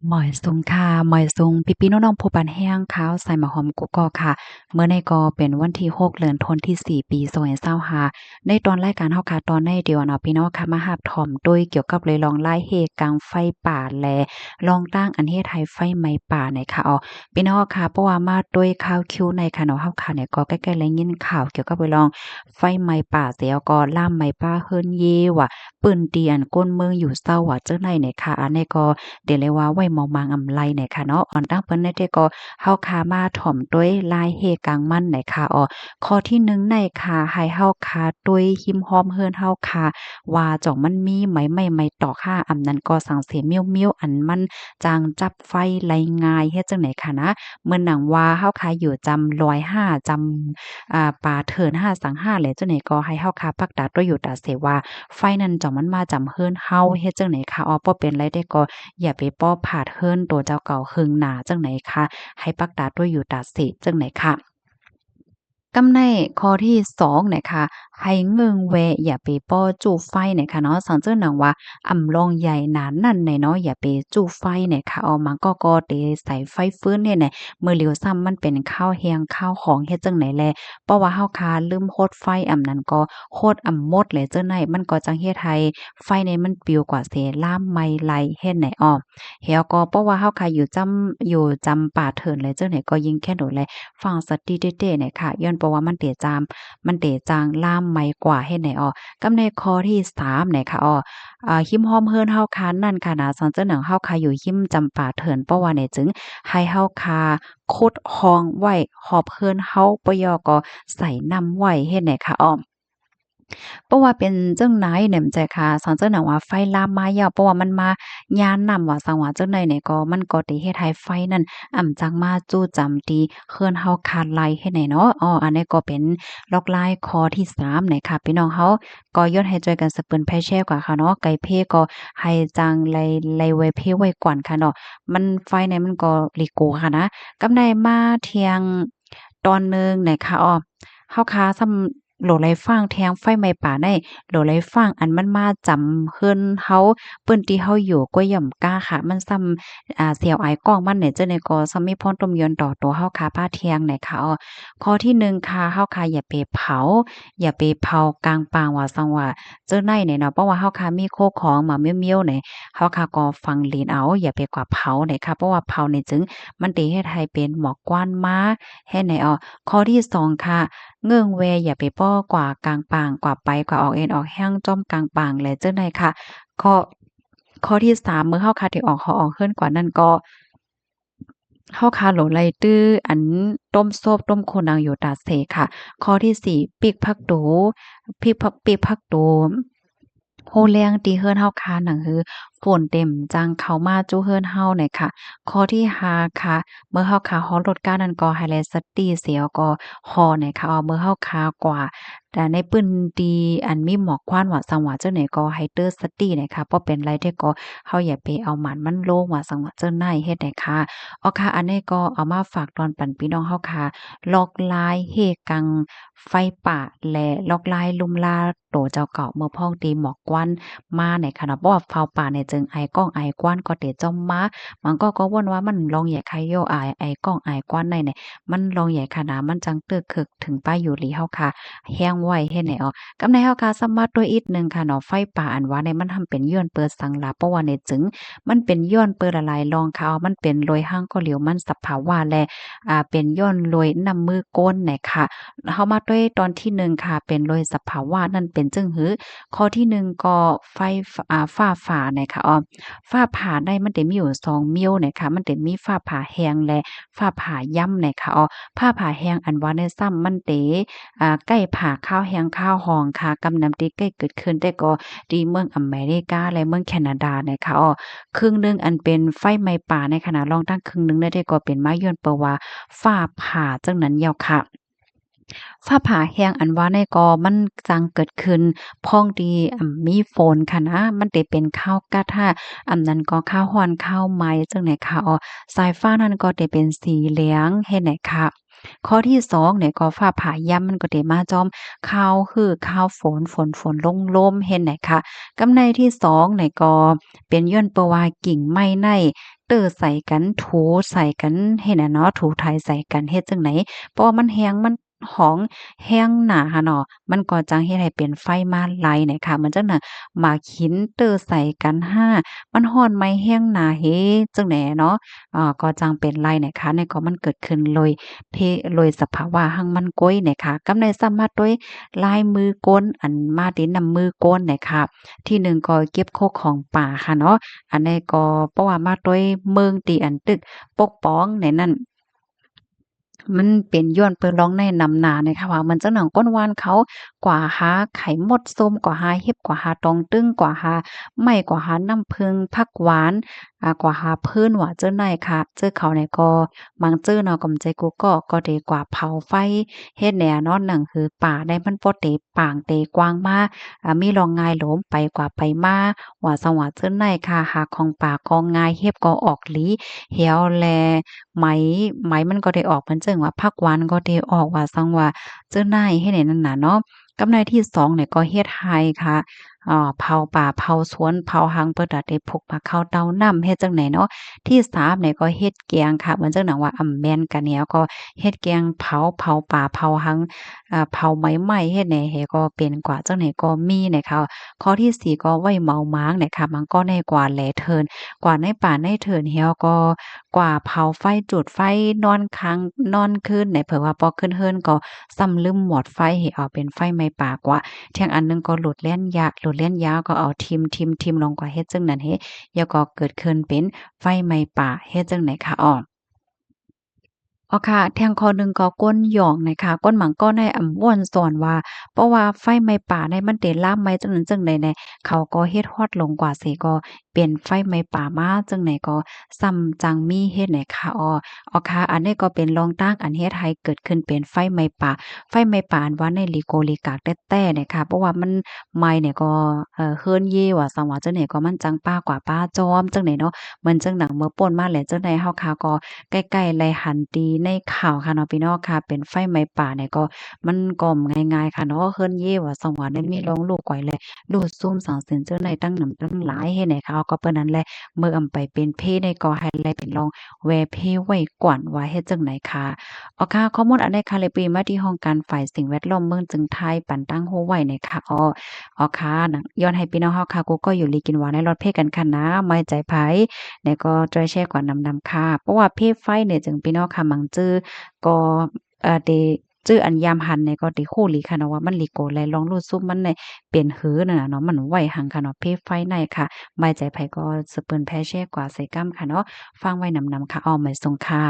หมอยซุงค่ะหมอยซุงพี่ๆน้องๆผู้ปานแห้งขาวใส่หมะหอมกุกกอกค่ะเมื่อในก็เป็นวันที่6เดือนธันวาคมที่4ปี2025ในตอนรายการเฮาค่ะตอนในเดียวเนาะพี่น้องค่ะมารับถ่อมโดยเกี่ยวกับเลยลองไล่เหตุกลางไฟป่าแลลองตั้งอันเฮ็ดให้ไฟไหม้ป่าในค่ะพี่น้องค่ะเพราะว่ามาด้วยข่าวคิวในค่ะเนาะเฮาค่ะเนี่ยก็ใกล้ๆได้ยินข่าวเกี่ยวกับไปลองไฟไหม้ป่าเสียก็ล่ามไหม้ป่าเฮิรนเยว่ะปืนเตียนก้นเมืองอยู่เศร้าว่าเจ้าในเนี่ยค่ะอันนี้ก็ เดี๋ยวเลยว่าไว้มองมางอำไลเนี่ยค่ะเนาะอ่อนตั้งเปิ้นได้แต่ก็เฮาคามาถ่อมด้วยลายเฮกลางมันไหนค่ะข้อที่1ในค่ะให้เฮาคาด้วยหิมห้อมเฮิรนเฮาคาว่าจ่องมันมีไหมไหมต่อค่ะอำนั้นก็สังเสเมียวๆอันมันจางจับไฟไลง่ายเฮ็ดจังไหนค่ะนะเหมือนหนังว่าเฮาคาอยู่จำ105จำป่าเถิน5สัง5แหละจังไหนก็ให้เฮาคาปักดาด้วยอยู่ตาเสว่าไฟนั้นจ่องมันมาจำเฮิรนเฮาเฮ็ดจังไหนค่ะบ่เป็นไรได้ก็ อย่าไปป้อผาดเฮิรนตัวเจ้าเก่าหึงหนาจังไหนคะให้ปักดาด้วยอยู่ตาสิจังไหนคะกำในข้อที่2เนี่ยค่ะให้เงิงแวอย่าไปป้อจู้ไฟเนี่ยค่ะเนาะสังเจ้าหนังว่าอำลองใหญ่หนานนั่นเนี่ยเนาะอย่าไปจู้ไฟเนี่ยค่ะมันก็เตใส่ไฟฟื้นเนี่ยเมื่อเหลียวซ้ำมันเป็นข้าวแฮงข้าวของเฮ็ดจังไหนแลเพราะว่าเฮาคาลืมโคดไฟอำนั้นก็โคดอำหมดเลยเจ้าไหนมันก็จังเฮ็ดให้ไฟเนี่ยมันปลิวกว่าเสล่ามไหม้ไหลเฮ็ดไหนเฮียก็เพราะว่าเฮาค่ะอยู่จำป่าเถินเลยเจ้าไหนก็ยิงแค่โดดเลยฟังสติเด้ๆเนี่ยค่ะย้อนเพราะว่ามันเตจางล่ามไหม้กว่าเฮ็ดไหนกำในข้อที่3เนี่ยค่ะหิมห้อมเฮิรนเฮาคานั่นค่ะนะซังเจ้าหนังเฮาคาอยู่หิมจำป่าเถินเพราะว่าเนี่ยจึงให้เฮาคาขุดฮองไว้หอบเฮิรนเฮาปยอก็ใส่น้ำไว้เฮ็ดไหนค่ะเพราะว่าเป็นจั่งไหนเนี่ยมันใจค่ะสังเจ้าหนังว่าไฟลามมายาวเพราะว่ามันมาย้านนำว่าสังว่าจั่งใดเนี่ยก็มันก็สิเฮ็ดให้ไฟนั้นจังมาจู้จำที่เฮือนเฮาขาดไหลเฮ็ดให้เนาะอันนี้ก็เป็นล็อกลายข้อที่3เนี่ยค่ะพี่น้องเฮาก็ย้อนให้ช่วยกันสะเปิ้นแพ่แชร์กว่าค่ะเนาะไก่เพก็ให้จังไลไว้เพไว้ก่อนค่ะเนาะมันไฟเนี่ยมันก็ลิโกค่ะนะกำไดมาเที่ยงตอนหนึ่งเนี่ยค่ะเฮาคาซ้ำโหลไหลฟางแทงไฟไหม้ป่าได้โหลไหลฟางอันมันมาจำเฮือนเฮาเปิ้นที่เฮาอยู่ก็ย่อมกล้าค่ะมันซ้ำเสี่ยวอายก้องมันเนี่ยจังได๋ก็ซ้ำมีพรต้มยอนต่อตัวเฮาค่ะผ้าเที่ยงเนี่ยค่ะข้อที่1ค่ะเฮาค่ะอย่าไปเผาอย่าไปเผากลางปางว่าซังว่าเจ้าไหนเนี่ยเนาะเพราะว่าเฮาค่ะมีโคของหมาเมียวๆเนี่ยเฮาค่ะก็ฟังศีลเอาอย่าไปกว่าเผาเนี่ยค่ะเพราะว่าเผาเนี่ยจึงมันสิเฮ็ดให้เป็นหมอกควันมาเฮ็ดให้ข้อที่2ค่ะ เงื่องแวอย่าไปป้อกว่ากลางปางกว่าไปกว่าออกเอ็นออกแห้งจ้อมกลางปางแลเจ้าใดค่ะข้อข้อที่3มื้อเฮาคาที่ออกเขาออกเฮิ้นกว่านั้นก็เฮาคาโหลไหลตื้ออันต้มโซบต้มโคนังอยู่ตาเสค่ะข้อที่4ปีกผักโตปีกผักโต โฮแรงตีเฮือนเฮาคาหนังฮือฝนเต็มจังเข้ามาจู้เฮือนเฮาเนี่ยค่ะข้อที่5ค่ะเมื่อเฮาขาฮอดรถก้านั้นก็ให้แลสติเสียวก็ฮอเนี่ยค่ะเมื่อเฮาขากว่าแต่ในปื้นดีอันมีหมอกควันว่าสังว่าเจ้าไหนก็ให้เตอสติเนี่ยค่ะบ่เป็นไรเดะก็เฮาอย่าไปเอาหมันมันโลงว่าสังว่าเจ้าไหนเฮ็ดได้ค่ะค่ะอันนี้ก็เอามาฝากตอนปันพี่น้องเฮาค่ะลอกลายเฮกังไฟป่าและลอกลายลุ่มลาโตเจ้าเก่าเมื่อพ้องตีหมอกควัน มาในขณะบ่ว่าเฝ้าป่าเนี่ยจึงไอก้องไอกว้านก็เตจ้อมมามันก็วนว่ามันลองใหญ่ไคโยไอก้องไอกว้านในเนี่ยมันลองใหญ่ขนาดมันจังตึกคึกถึงป้ายอยู่หลีเฮาค่ะแห้งไว้เฮ็ดให้กำในเฮาค่ะสามารถด้วยอีกหนึ่งค่ะเนาะไฟป่าอันว่าเนี่ยมันทำเป็นย้อนเปิดสังลาเพราะว่าเนี่ยจึงมันเป็นย้อนเปิดละลายลองค่ะมันเป็นโรยห้างก็เหลียวมันสภาวะและเป็นย้อนโรยนำมือก้นเนี่ยค่ะเฮามาด้วยตอนที่หนึ่งค่ะเป็นโรยสภาวะนั่นเป็นจึงหือ ข้อที่1ก็ไฟฟ้าผ่าเนี่ยค่ะฟ้าผ่าได้มันจะมีอยู่2มิ้วเนี่ยค่ะมันจะมีฟ้าผ่าแห้งและฟ้าผ่าย่ำเนี่ยค่ะฟ้าผ่าแห้งอันว่าในซ้ำมันเตใกล้ผ่าข้าวแห้งข้าวหองค่ะกำนำที่ใกล้เกิดขึ้นแต่ก็ที่เมืองอเมริกาและเมืองแคนาดาเนี่ยค่ะครึ่งหนึ่งอันเป็นไฟไหม้ป่าในขณะลองตั้งครึ่งหนึ่งได้ก็เป็นไม้ย้อนเปว่าฟ้าผ่าจังนั้นยาวค่ะ ฟ้าผ่าแห้งอันว่าในก็มันจังเกิดขึ้นพ้องดีมีฝนค่ะนะมันได้เป็นข้าวกะทะนั้นก็ข้าวฮ้อนข้าวไหม้จังไหนค่ะสายฟ้านั้นก็ได้เป็นสีเหลืองเฮ็ดไหนค่ะข้อที่2เนี่ยก็ฟ้าผ่าย่ำมันก็ได้มาจอมข้าวคือข้าวฝนลมๆเฮ็ดไหนค่ะกำในที่2เนี่ยก็เป็นย้อนเพราะว่ากิ่งไม้ใน เตื้อใส่กันถูใส่กันเฮ็ดอะเนาะถูไถใส่กันเฮ็ดจังไหนเพราะว่ามันแฮงมันหองแห้งหนาค่ะเนาะมันก็จังเฮ็ดให้เป็นไฟมาลัยเนี่ยค่ะเหมือนจังน่ะหมากหินเตื้อใส่กันมันร้อนไหมแห้งหนาเฮ็ดจังไหนเนาะก็จังเป็นไลเนี่ยค่ะเนี่ยก็มันเกิดขึ้นโดยสภาวะหั้งมันก้อยเนี่ยค่ะกำในสามารถด้วยลายมือกลอันมาตินนำมือกลเนี่ยค่ะที่หนึ่งก็เก็บโคกของป่าค่ะเนาะอันนี้ก็เพราะว่ามาด้วยเมืองตีอันตึกปกป้องในนั้น มันเป็นย้อนเปิ่นร้องในนำหน้าเนี่ยค่ะว่ามันจังหนังก้นวานเขากว่าหาไข่มดส้มกว่าหาเห็บกว่าหาตองตึ้งกว่าหาไม้กว่าหาน้ำผึ้งผักหวานกว่าหาเพิ่นว่าเจ้าไหนค่ะเจ้อเขาเนี่ยก็มังเจ้อเนาะกำใจกูก็ดีกว่าเผาไฟเฮ็ดแหน่เนาะหนังคือป่าได้มันบ่เตปางเตกว้างมามีรองงายโหลมไปกว่าไปมาว่าสังว่าเจ้าไหนค่ะหาของป่าก็งายเฮ็บก็ออกหลีเหี่ยวแล ไหมมันก็ได้ออกเหมือนจั่งว่าผักหวานก็ได้ออกว่าซังว่าเจ้านายเฮ็ดให้นั่นน่ะเนาะกับนายที่2เนี่ยก็เฮ็ดให้ค่ะเผาป่าเผาสวนเผาหังเปิดอะได้พกมาเข้าเตาน้ำเฮ็ดจังไหนเนาะที่3เนี่ยก็เฮ็ดแกงค่ะเหมือนจั่งหนังว่าอำแม่นกันแนวก็เฮ็ดแกงเผาป่าเผาหังเผาไหม้เฮ็ดแหน่แฮก็เป็นกว่าจังไหนก็มีนะคะข้อที่4ก็ไว้เมาม้างเนี่ยค่ะมันก็ได้กว่าแลเทินกว่าในป่าในเถินแฮวก็ กว่าเผาไฟจุดไฟนอนค้างนอนคืนไหนเผื่อว่าพอขึ้นเฮิรนก็ซ้ำลืมหมดไฟให้เอาเป็นไฟไหม้ป่ากว่าเที่ยงอันหนึงก็หลุดเล่นยาวก็เอาทิ่มๆลงกว่าเฮ็ดจั่งนั้นเฮ็ดแล้วก็เกิดขึ้นเป็นไฟไหม้ป่าเฮ็ดจั่งไหนคะอ้อ อ๋อค่ะแทงคอหนึ่งก็ก้นหย่องนะคะก้นหมั่งก็ในอำม่วนสอนว่าเพราะว่าไฟไหม้ป่าในมันเตลามไหม้จังนั้นจังใดแหน่เขาก็เฮ็ดฮอดลงกว่าสิก็เป็นไฟไหม้ป่ามาจังไหนก็ซ้ำจังมีเฮ็ดไหนค่ะค่ะอันนี้ก็เป็นรองตั้งอันเฮ็ดให้เกิดขึ้นเป็นไฟไหม้ป่าไฟไหม้ป่าอันว่าในลิโกลิกากแต้ๆเนี่ยค่ะเพราะว่ามันไหม้เนี่ยก็เฮิรนเย่ว่าสังว่าจังไหนก็มันจังป้ากว่าป้าจอมจังไหนเนาะมันจังหนังเมื่อป่นมาแหละจังใดเฮาค่ะก็ ใกล้ๆไรหันตีในข่าวค่ะเนาะพี่น้องค่ะเป็นไฟไหม้ป่าเนี่ยก็มันก็ง่ายๆค่ะเนาะเฮิรนเย่ว่าสังว่าได้มีลองลูกไว้แลลูดซุ่มสางเซ็นเจอร์ในตั้งหนำตั้งหลายเฮ็ดให้เขาก็เปิ้นนั้นแหละเมื่ออำไปเป็นเพในก็ให้ไลเป็นลองแวเพไว้ก่อนว่าเฮ็ดจังไหนค่ะค่ะข้อมูลอันใดค่ะเลยปีมาที่ห้องการฝ่ายสิ่งแวดล้อมเมืองจึงไทยปันตั้งโฮไว้เนี่ยค่ะค่ะนะย้อนให้พี่น้องเฮาค่ะกูก็อยู่ลีกินหวานในรถเพกันค่ะนะไม่ใจไผ แล้วก็จอยแชร์ก่อนนำค่ะเพราะว่าเพศไฟเนี่ยจึงพี่น้องค่ะมังจื้อก็เดจื้ออันยามหันเนี่ยก็ติคู่หลีค่ะเนาะว่ามันหลีโกแลลองรูดซุมมันเนี่ยเป็นหือนั่นน่ะเนาะมันไหวหังค่ะเนาะเพศไฟในค่ะไว้ใจไผก็สะเปิ้นแพ่แชร์กว่าใส่กำค่ะเนาะฟังไว้นำค่ะอ้อไม่ทรงค่ะ